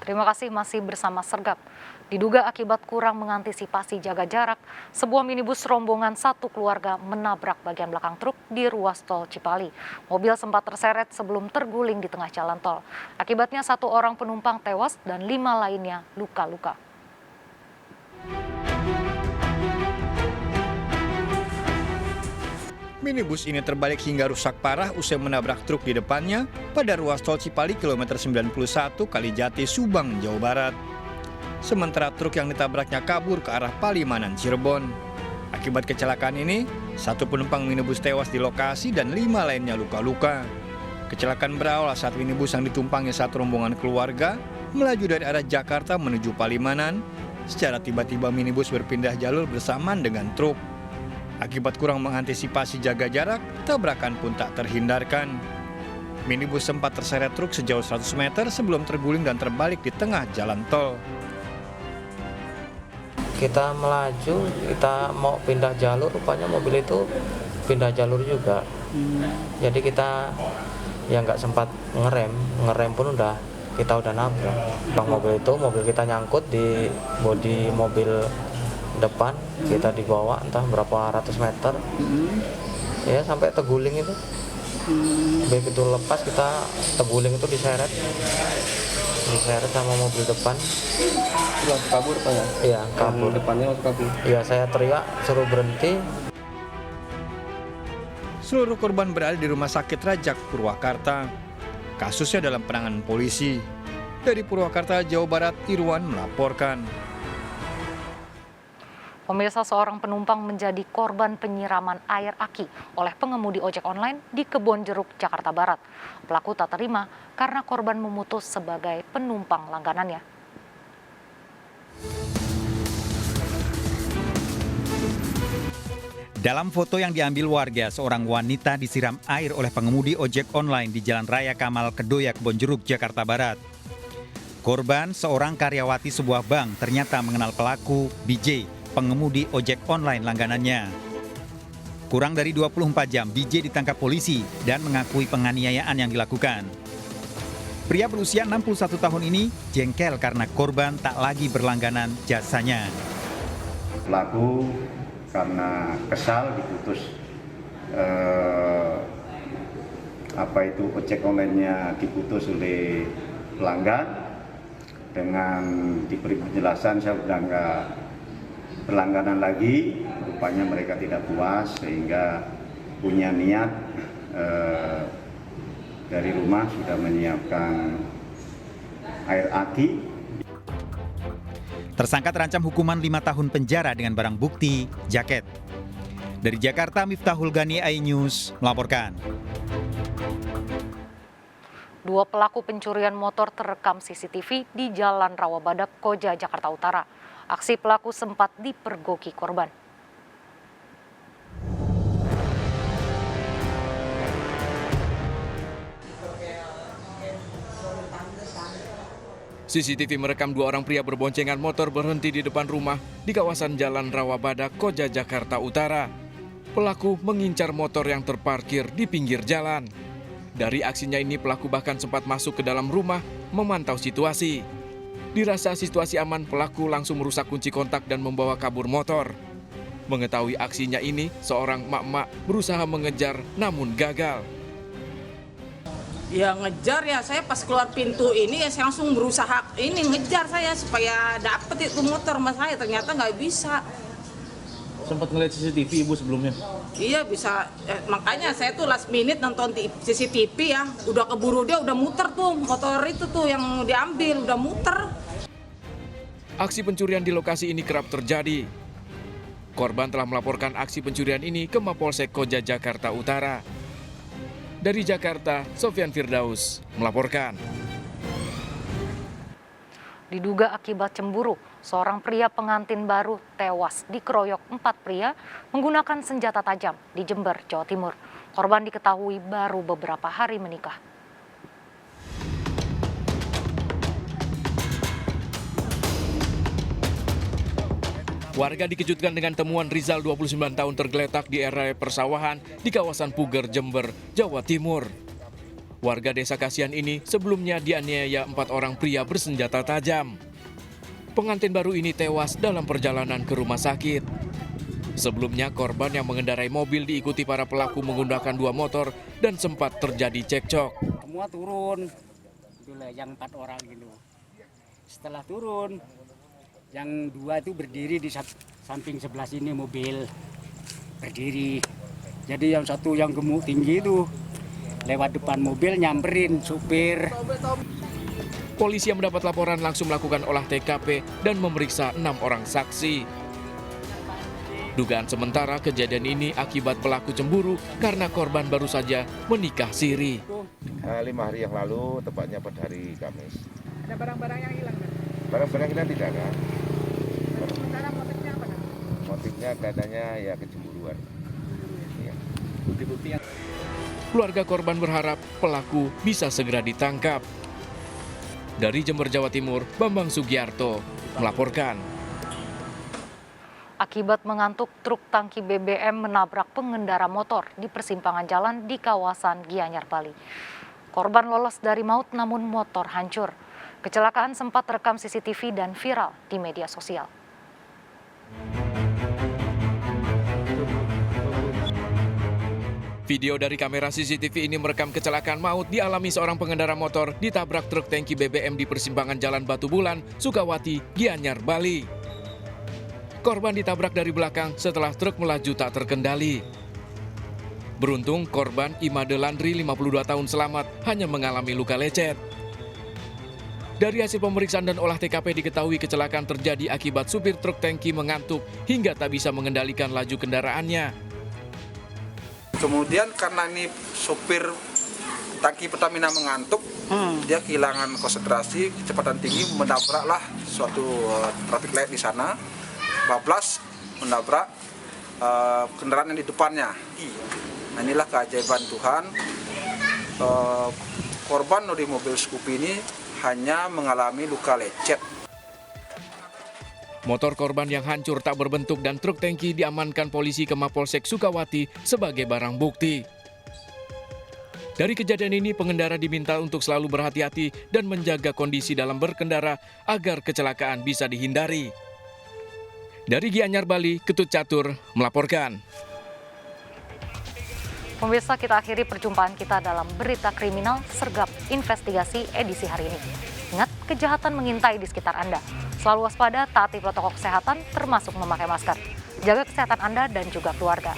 Terima kasih masih bersama Sergap. Diduga akibat kurang mengantisipasi jaga jarak, sebuah minibus rombongan satu keluarga menabrak bagian belakang truk di ruas tol Cipali. Mobil sempat terseret sebelum terguling di tengah jalan tol. Akibatnya 1 orang penumpang tewas dan 5 lainnya luka-luka. Minibus ini terbalik hingga rusak parah usai menabrak truk di depannya pada ruas tol Cipali kilometer 91 Kalijati, Subang, Jawa Barat. Sementara truk yang ditabraknya kabur ke arah Palimanan, Cirebon. Akibat kecelakaan ini, 1 penumpang minibus tewas di lokasi dan 5 lainnya luka-luka. Kecelakaan berawal saat minibus yang ditumpangi satu rombongan keluarga melaju dari arah Jakarta menuju Palimanan. Secara tiba-tiba minibus berpindah jalur bersamaan dengan truk. Akibat kurang mengantisipasi jaga jarak, tabrakan pun tak terhindarkan. Minibus sempat terseret truk sejauh 100 meter sebelum terguling dan terbalik di tengah jalan tol. Kita melaju, kita mau pindah jalur, rupanya mobil itu pindah jalur juga. Jadi kita ya nggak sempat ngerem pun kita udah nabrak. Mobil kita nyangkut di bodi mobil depan, kita dibawa entah berapa ratus meter, ya sampai terguling itu. Begitu lepas kita terguling itu diseret sama mobil depan. Langsung kabur Pak ya? Iya, kabur. Depannya langsung kabur. Iya, saya teriak suruh berhenti. Seluruh korban berada di Rumah Sakit Rajak Purwakarta. Kasusnya dalam penanganan polisi. Dari Purwakarta, Jawa Barat, Irwan melaporkan. Pemirsa, seorang penumpang menjadi korban penyiraman air aki oleh pengemudi ojek online di Kebonjeruk, Jakarta Barat. Pelaku tak terima karena korban memutus sebagai penumpang langganannya. Dalam foto yang diambil warga, seorang wanita disiram air oleh pengemudi ojek online di Jalan Raya Kamal Kedoya, Kebonjeruk, Jakarta Barat. Korban, seorang karyawati sebuah bank, ternyata mengenal pelaku, BJ, pengemudi ojek online langganannya. Kurang dari 24 jam, BJ ditangkap polisi dan mengakui penganiayaan yang dilakukan. Pria berusia 61 tahun ini jengkel karena korban tak lagi berlangganan jasanya. Pelaku karena kesal diputus ojek online-nya diputus oleh pelanggan dengan diberi penjelasan saya sudah nggak berlangganan lagi. Rupanya mereka tidak puas sehingga punya niat dari rumah sudah menyiapkan air aki. Tersangka terancam hukuman 5 tahun penjara dengan barang bukti jaket. Dari Jakarta, Miftahul Gani, iNews melaporkan. 2 pelaku pencurian motor terekam CCTV di Jalan Rawabadak, Koja, Jakarta Utara. Aksi pelaku sempat dipergoki korban. CCTV merekam 2 orang pria berboncengan motor berhenti di depan rumah di kawasan Jalan Rawabadak, Koja, Jakarta Utara. Pelaku mengincar motor yang terparkir di pinggir jalan. Dari aksinya ini pelaku bahkan sempat masuk ke dalam rumah memantau situasi. Dirasa situasi aman, pelaku langsung merusak kunci kontak dan membawa kabur motor. Mengetahui aksinya ini, seorang emak-emak berusaha mengejar namun gagal. Ya ngejar ya, saya pas keluar pintu ini ya saya langsung berusaha ngejar saya supaya dapet itu motor mas saya, ternyata nggak bisa. Sempat ngeliat CCTV Ibu sebelumnya? Iya bisa, makanya saya tuh last minute nonton di CCTV ya, udah keburu dia udah muter tuh, motor itu tuh yang diambil udah muter. Aksi pencurian di lokasi ini kerap terjadi. Korban telah melaporkan aksi pencurian ini ke Mapolsek Koja, Jakarta Utara. Dari Jakarta, Sofyan Firdaus melaporkan. Diduga akibat cemburu, seorang pria pengantin baru tewas dikeroyok 4 pria menggunakan senjata tajam di Jember, Jawa Timur. Korban diketahui baru beberapa hari menikah. Warga dikejutkan dengan temuan Rizal 29 tahun tergeletak di area persawahan di kawasan Puger, Jember, Jawa Timur. Warga desa Kasihan ini sebelumnya dianiaya 4 orang pria bersenjata tajam. Pengantin baru ini tewas dalam perjalanan ke rumah sakit. Sebelumnya korban yang mengendarai mobil diikuti para pelaku menggunakan 2 motor dan sempat terjadi cekcok. Semua turun, itulah yang 4 orang gitu. Setelah turun, yang 2 itu berdiri di samping sebelah sini mobil berdiri. Jadi yang satu yang gemuk tinggi itu lewat depan mobil nyamperin supir. Polisi yang mendapat laporan langsung melakukan olah TKP dan memeriksa 6 orang saksi. Dugaan sementara kejadian ini akibat pelaku cemburu karena korban baru saja menikah siri. 5 hari yang lalu, tepatnya pada hari Kamis. Ada barang-barang yang hilang kan? Barang-barang kita tidak ada. Sementara motifnya apa kan? Motifnya katanya ya kecemburuan. Ya. Keluarga korban berharap pelaku bisa segera ditangkap. Dari Jember, Jawa Timur, Bambang Sugiarto melaporkan. Akibat mengantuk, truk tangki BBM menabrak pengendara motor di persimpangan jalan di kawasan Gianyar, Bali. Korban lolos dari maut namun motor hancur. Kecelakaan sempat terekam CCTV dan viral di media sosial. Video dari kamera CCTV ini merekam kecelakaan maut dialami seorang pengendara motor ditabrak truk tangki BBM di persimpangan Jalan Batu Bulan, Sukawati, Gianyar, Bali. Korban ditabrak dari belakang setelah truk melaju tak terkendali. Beruntung korban Imade Landri 52 tahun selamat hanya mengalami luka lecet. Dari hasil pemeriksaan dan olah TKP diketahui kecelakaan terjadi akibat supir truk tangki mengantuk hingga tak bisa mengendalikan laju kendaraannya. Kemudian karena ini supir tangki Pertamina mengantuk, dia kehilangan konsentrasi, kecepatan tinggi, menabraklah suatu traffic light di sana. Bablas menabrak kendaraan yang di depannya. Nah, inilah keajaiban Tuhan. Korban dari mobil Scoopy ini hanya mengalami luka lecet. Motor korban yang hancur tak berbentuk dan truk tangki diamankan polisi ke Mapolsek Sukawati sebagai barang bukti. Dari kejadian ini, pengendara diminta untuk selalu berhati-hati dan menjaga kondisi dalam berkendara agar kecelakaan bisa dihindari. Dari Gianyar, Bali, Ketut Catur melaporkan. Pemirsa, kita akhiri perjumpaan kita dalam Berita Kriminal Sergap Investigasi edisi hari ini. Ingat, kejahatan mengintai di sekitar Anda. Selalu waspada, taati protokol kesehatan, termasuk memakai masker. Jaga kesehatan Anda dan juga keluarga.